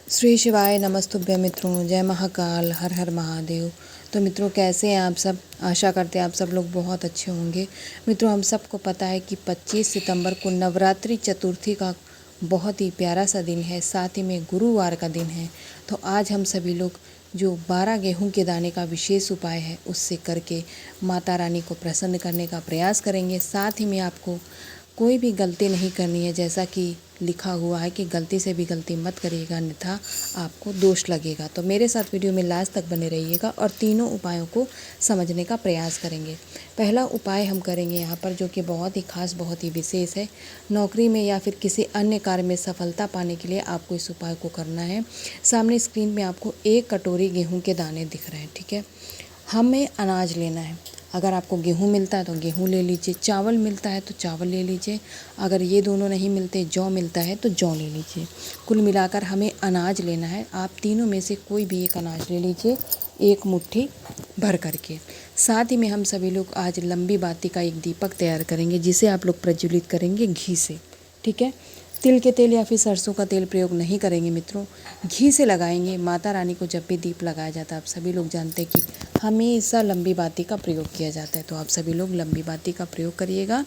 श्री शिवाय नमस्तुभ्य मित्रों, जय महाकाल, हर हर महादेव। तो मित्रों, कैसे हैं आप सब? आशा करते हैं आप सब लोग बहुत अच्छे होंगे। मित्रों, हम सबको पता है कि 25 सितंबर को नवरात्रि चतुर्थी का बहुत ही प्यारा सा दिन है, साथ ही में गुरुवार का दिन है। तो आज हम सभी लोग जो 12 गेहूं के दाने का विशेष उपाय है उससे करके माता रानी को प्रसन्न करने का प्रयास करेंगे। साथ ही में आपको कोई भी गलती नहीं करनी है, जैसा कि लिखा हुआ है कि गलती से भी गलती मत करिएगा, अन्यथा आपको दोष लगेगा। तो मेरे साथ वीडियो में लास्ट तक बने रहिएगा और तीनों उपायों को समझने का प्रयास करेंगे। पहला उपाय हम करेंगे यहाँ पर, जो कि बहुत ही खास, बहुत ही विशेष है। नौकरी में या फिर किसी अन्य कार्य में सफलता पाने के लिए आपको इस उपाय को करना है। सामने स्क्रीन में आपको 1 कटोरी गेहूँ के दाने दिख रहे हैं, ठीक है। हमें अनाज लेना है। अगर आपको गेहूँ मिलता है तो गेहूँ ले लीजिए, चावल मिलता है तो चावल ले लीजिए, अगर ये दोनों नहीं मिलते, जौ मिलता है तो जौ ले लीजिए। कुल मिलाकर हमें अनाज लेना है। आप तीनों में से कोई भी एक अनाज ले लीजिए, 1 मुट्ठी भर करके। साथ ही में हम सभी लोग आज लंबी बाती का एक दीपक तैयार करेंगे, जिसे आप लोग प्रज्वलित करेंगे घी से, ठीक है। तिल के तेल या फिर सरसों का तेल प्रयोग नहीं करेंगे मित्रों, घी से लगाएंगे। माता रानी को जब भी दीप लगाया जाता है, आप सभी लोग जानते हैं कि हमेशा लंबी बाती का प्रयोग किया जाता है। तो आप सभी लोग लंबी बाती का प्रयोग करिएगा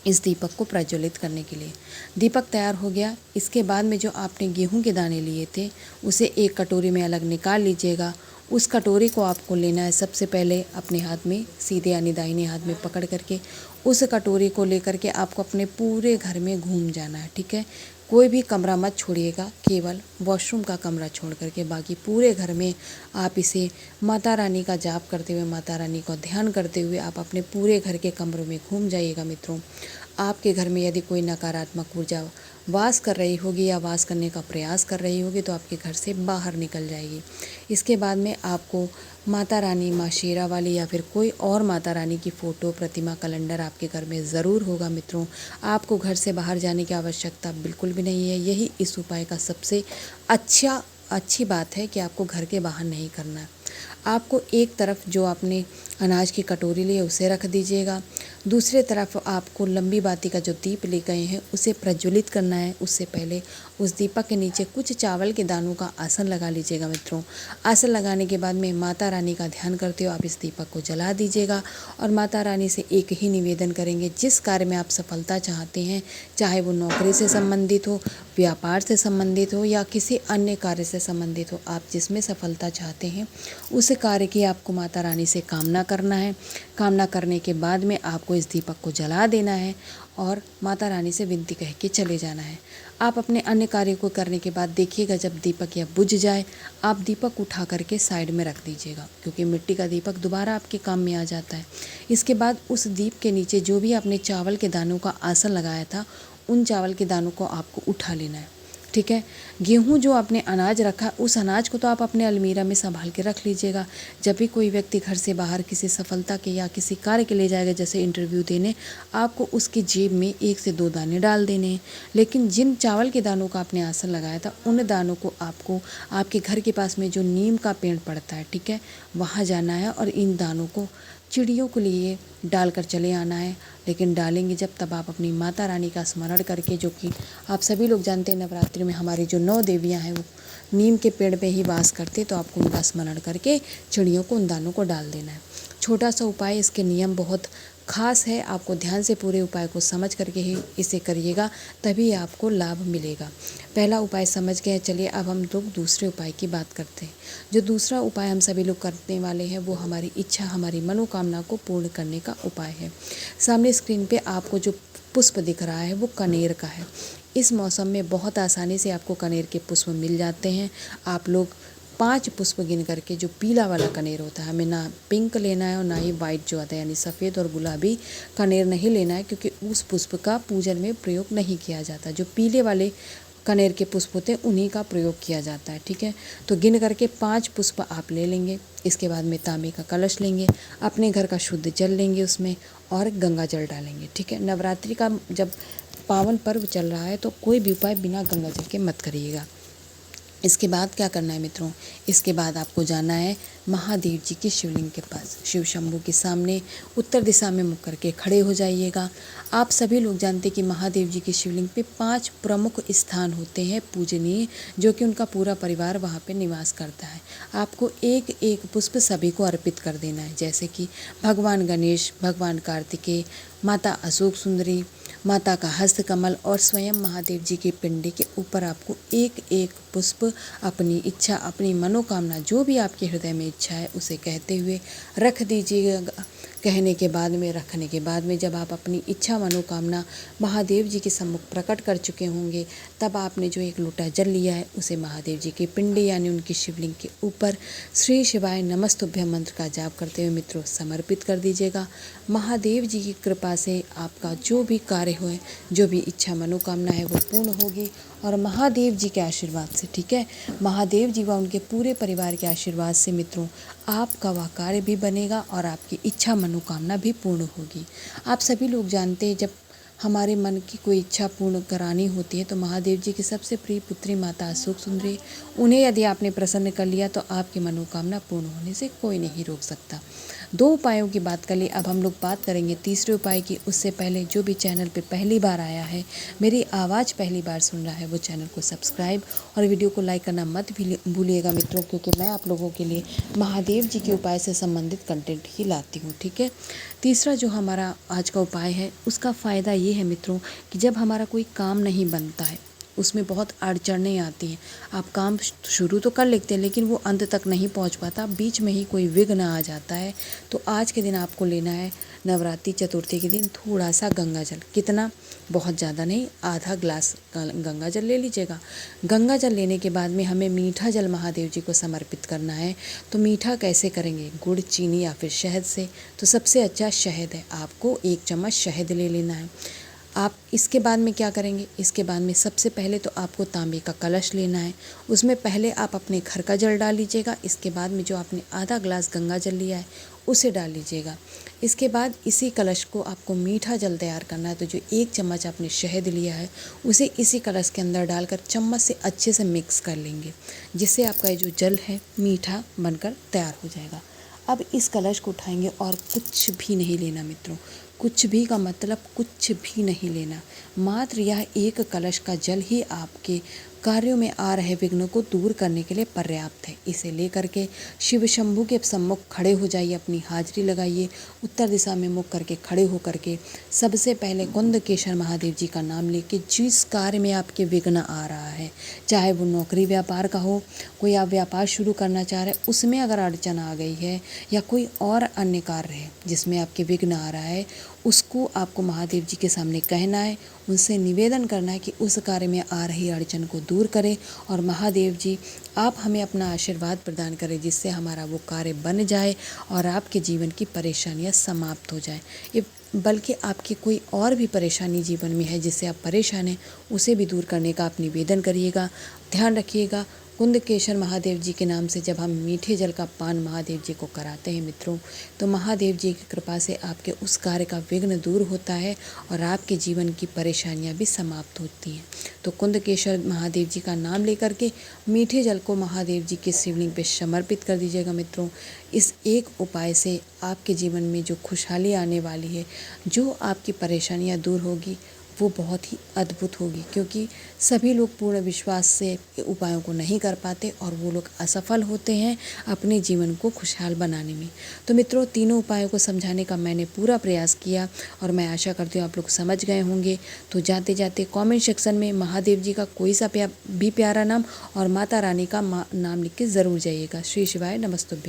इस दीपक को प्रज्वलित करने के लिए। दीपक तैयार हो गया। इसके बाद में जो आपने गेहूं के दाने लिए थे उसे एक कटोरी में अलग निकाल लीजिएगा। उस कटोरी को आपको लेना है सबसे पहले अपने हाथ में, सीधे यानी दाहिने हाथ में पकड़ करके उस कटोरी को लेकर के आपको अपने पूरे घर में घूम जाना है, ठीक है। कोई भी कमरा मत छोड़िएगा, केवल वॉशरूम का कमरा छोड़ करके बाकी पूरे घर में आप इसे माता रानी का जाप करते हुए, माता रानी को ध्यान करते हुए आप अपने पूरे घर के कमरों में घूम जाइएगा। मित्रों, आपके घर में यदि कोई नकारात्मक ऊर्जा वास कर रही होगी या वास करने का प्रयास कर रही होगी तो आपके घर से बाहर निकल जाएगी। इसके बाद में आपको माता रानी, माँ शेरा वाली या फिर कोई और माता रानी की फ़ोटो, प्रतिमा, कैलेंडर आपके घर में ज़रूर होगा। मित्रों, आपको घर से बाहर जाने की आवश्यकता बिल्कुल भी नहीं है। यही इस उपाय का सबसे अच्छी बात है कि आपको घर के बाहर नहीं करना। आपको एक तरफ जो आपने अनाज की कटोरी ली है उसे रख दीजिएगा, दूसरे तरफ आपको लंबी बाती का जो दीप ले गए हैं उसे प्रज्वलित करना है। उससे पहले उस दीपक के नीचे कुछ चावल के दानों का आसन लगा लीजिएगा। मित्रों, आसन लगाने के बाद में माता रानी का ध्यान करते हो आप इस दीपक को जला दीजिएगा और माता रानी से एक ही निवेदन करेंगे, जिस कार्य में आप सफलता चाहते हैं, चाहे वो नौकरी से संबंधित हो, व्यापार से संबंधित हो या किसी अन्य कार्य से संबंधित हो, आप जिसमें सफलता चाहते हैं उस कार्य की आपको माता रानी से कामना करना है। कामना करने के बाद में आपको इस दीपक को जला देना है और माता रानी से विनती कह के चले जाना है। आप अपने अन्य कार्य को करने के बाद देखिएगा, जब दीपक यह बुझ जाए आप दीपक उठा करके साइड में रख दीजिएगा, क्योंकि मिट्टी का दीपक दोबारा आपके काम में आ जाता है। इसके बाद उस दीप के नीचे जो भी आपने चावल के दानों का आसन लगाया था, उन चावल के दानों को आपको उठा लेना है, ठीक है। गेहूँ जो आपने अनाज रखा, उस अनाज को तो आप अपने अलमीरा में संभाल के रख लीजिएगा। जब भी कोई व्यक्ति घर से बाहर किसी सफलता के या किसी कार्य के लिए जाएगा, जैसे इंटरव्यू देने, आपको उसकी जेब में 1 से 2 दाने डाल देने हैं। लेकिन जिन चावल के दानों का आपने आसन लगाया था, उन दानों को आपको आपके घर के पास में जो नीम का पेड़ पड़ता है, ठीक है, वहाँ जाना है और इन दानों को चिड़ियों के लिए डालकर चले आना है। लेकिन डालेंगे जब, तब आप अपनी माता रानी का स्मरण करके, जो कि आप सभी लोग जानते हैं नवरात्रि में हमारी जो 9 देवियां हैं वो नीम के पेड़ पे ही वास करते, तो आपको उनका स्मरण करके चिड़ियों को उन दानों को डाल देना है। छोटा सा उपाय, इसके नियम बहुत खास है। आपको ध्यान से पूरे उपाय को समझ करके ही इसे करिएगा, तभी आपको लाभ मिलेगा। पहला उपाय समझ गए, चलिए अब हम लोग दूसरे उपाय की बात करते हैं। जो दूसरा उपाय हम सभी लोग करने वाले हैं वो हमारी इच्छा, हमारी मनोकामना को पूर्ण करने का उपाय है। सामने स्क्रीन पे आपको जो पुष्प दिख रहा है वो कनेर का है। इस मौसम में बहुत आसानी से आपको कनेर के पुष्प मिल जाते हैं। आप लोग 5 पुष्प गिन करके, जो पीला वाला कनेर होता है, हमें ना पिंक लेना है और ना ही वाइट जो आता है यानी सफ़ेद और गुलाबी कनेर नहीं लेना है, क्योंकि उस पुष्प का पूजन में प्रयोग नहीं किया जाता। जो पीले वाले कनेर के पुष्प होते हैं उन्हीं का प्रयोग किया जाता है, ठीक है। तो गिन करके 5 पुष्प आप ले लेंगे। इसके बाद में तांबे का कलश लेंगे, अपने घर का शुद्ध जल लेंगे उसमें और गंगा जल डालेंगे, ठीक है। नवरात्रि का जब पावन पर्व चल रहा है तो कोई भी उपाय बिना गंगा जल के मत करिएगा। इसके बाद क्या करना है मित्रों, इसके बाद आपको जाना है महादेव जी के शिवलिंग के पास। शिव शंभू के सामने उत्तर दिशा में मुख करके खड़े हो जाइएगा। आप सभी लोग जानते हैं कि महादेव जी के शिवलिंग पे 5 प्रमुख स्थान होते हैं पूजनीय, जो कि उनका पूरा परिवार वहाँ पे निवास करता है। आपको एक एक पुष्प सभी को अर्पित कर देना है, जैसे कि भगवान गणेश, भगवान कार्तिकेय, माता अशोक सुंदरी, माता का हस्त कमल और स्वयं महादेव जी के पिंडे के ऊपर आपको एक एक पुष्प अपनी इच्छा, अपनी मनोकामना, जो भी आपके हृदय में इच्छा है उसे कहते हुए रख दीजिएगा। कहने के बाद में, रखने के बाद में जब आप अपनी इच्छा मनोकामना महादेव जी के सम्मुख प्रकट कर चुके होंगे, तब आपने जो एक लोटा जल लिया है उसे महादेव जी के पिंडे यानी उनकी शिवलिंग के ऊपर श्री शिवाय नमस्तुभ्यं मंत्र का जाप करते हुए मित्रों समर्पित कर दीजिएगा। महादेव जी की कृपा से आपका जो भी कार्य हो, जो भी इच्छा मनोकामना है वो पूर्ण होगी, और महादेव जी के आशीर्वाद से, ठीक है, महादेव जी व उनके पूरे परिवार के आशीर्वाद से मित्रों आपका वह कार्य भी बनेगा और आपकी इच्छा मनोकामना भी पूर्ण होगी। आप सभी लोग जानते हैं, जब हमारे मन की कोई इच्छा पूर्ण करानी होती है तो महादेव जी की सबसे प्रिय पुत्री माता अशोक सुंदरी, उन्हें यदि आपने प्रसन्न कर लिया तो आपकी मनोकामना पूर्ण होने से कोई नहीं रोक सकता। 2 उपायों की बात कर ली, अब हम लोग बात करेंगे तीसरे उपाय की। उससे पहले जो भी चैनल पे पहली बार आया है, मेरी आवाज़ पहली बार सुन रहा है, वो चैनल को सब्सक्राइब और वीडियो को लाइक करना मत भूलिएगा मित्रों, क्योंकि मैं आप लोगों के लिए महादेव जी के उपाय से संबंधित कंटेंट ही लाती हूँ, ठीक है। तीसरा जो हमारा आज का उपाय है, उसका फ़ायदा ये है मित्रों कि जब हमारा कोई काम नहीं बनता है, उसमें बहुत अड़चनें आती हैं, आप काम शुरू तो कर लेते हैं लेकिन वो अंत तक नहीं पहुंच पाता, बीच में ही कोई विघ्न आ जाता है, तो आज के दिन आपको लेना है, नवरात्रि चतुर्थी के दिन, थोड़ा सा गंगा जल। कितना? बहुत ज़्यादा नहीं, आधा ग्लास गंगा जल ले लीजिएगा। गंगा जल लेने के बाद में हमें मीठा जल महादेव जी को समर्पित करना है। तो मीठा कैसे करेंगे? गुड़, चीनी या फिर शहद से? तो सबसे अच्छा शहद है, आपको 1 चम्मच शहद ले लेना है। आप इसके बाद में क्या करेंगे? इसके बाद में सबसे पहले तो आपको तांबे का कलश लेना है, उसमें पहले आप अपने घर का जल डाल लीजिएगा। इसके बाद में जो आपने आधा ग्लास गंगा जल लिया है उसे डाल लीजिएगा। इसके बाद इसी कलश को आपको मीठा जल तैयार करना है, तो जो 1 चम्मच आपने शहद लिया है उसे इसी कलश के अंदर डालकर चम्मच से अच्छे से मिक्स कर लेंगे, जिससे आपका ये जो जल है मीठा बनकर तैयार हो जाएगा। अब इस कलश को उठाएंगे और कुछ भी नहीं लेना मित्रों, कुछ भी का मतलब कुछ भी नहीं लेना, मात्र यह एक कलश का जल ही आपके कार्यों में आ रहे विघ्नों को दूर करने के लिए पर्याप्त है। इसे लेकर के शिव शंभू के सम्मुख खड़े हो जाइए, अपनी हाजिरी लगाइए, उत्तर दिशा में मुख करके खड़े हो करके सबसे पहले कुंदकेश्वर महादेव जी का नाम लेके जिस कार्य में आपके विघ्न आ रहा है, चाहे वो नौकरी व्यापार का हो, कोई आप व्यापार शुरू करना चाह रहे हैं उसमें अगर अड़चन आ गई है, या कोई और अन्य कार्य है जिसमें आपके विघ्न आ रहा है, उसको आपको महादेव जी के सामने कहना है, उनसे निवेदन करना है कि उस कार्य में आ रही अड़चन को दूर करें, और महादेव जी आप हमें अपना आशीर्वाद प्रदान करें, जिससे हमारा वो कार्य बन जाए और आपके जीवन की परेशानियां समाप्त हो जाएं। ये बल्कि आपकी कोई और भी परेशानी जीवन में है जिससे आप परेशान हैं, उसे भी दूर करने का आप निवेदन करिएगा। ध्यान रखिएगा, कुंदकेश्वर महादेव जी के नाम से जब हम मीठे जल का पान महादेव जी को कराते हैं मित्रों, तो महादेव जी की कृपा से आपके उस कार्य का विघ्न दूर होता है और आपके जीवन की परेशानियां भी समाप्त होती हैं। तो कुंदकेश्वर महादेव जी का नाम लेकर के मीठे जल को महादेव जी के शिवलिंग पे समर्पित कर दीजिएगा मित्रों। इस एक उपाय से आपके जीवन में जो खुशहाली आने वाली है, जो आपकी परेशानियां दूर होगी, वो बहुत ही अद्भुत होगी, क्योंकि सभी लोग पूर्ण विश्वास से उपायों को नहीं कर पाते और वो लोग असफल होते हैं अपने जीवन को खुशहाल बनाने में। तो मित्रों, तीनों उपायों को समझाने का मैंने पूरा प्रयास किया और मैं आशा करती हूँ आप लोग समझ गए होंगे। तो जाते जाते कमेंट सेक्शन में महादेव जी का कोई सा भी प्यारा नाम और माता रानी का नाम लिख के ज़रूर जाइएगा। श्री शिवाय नमस्तुभ्यं।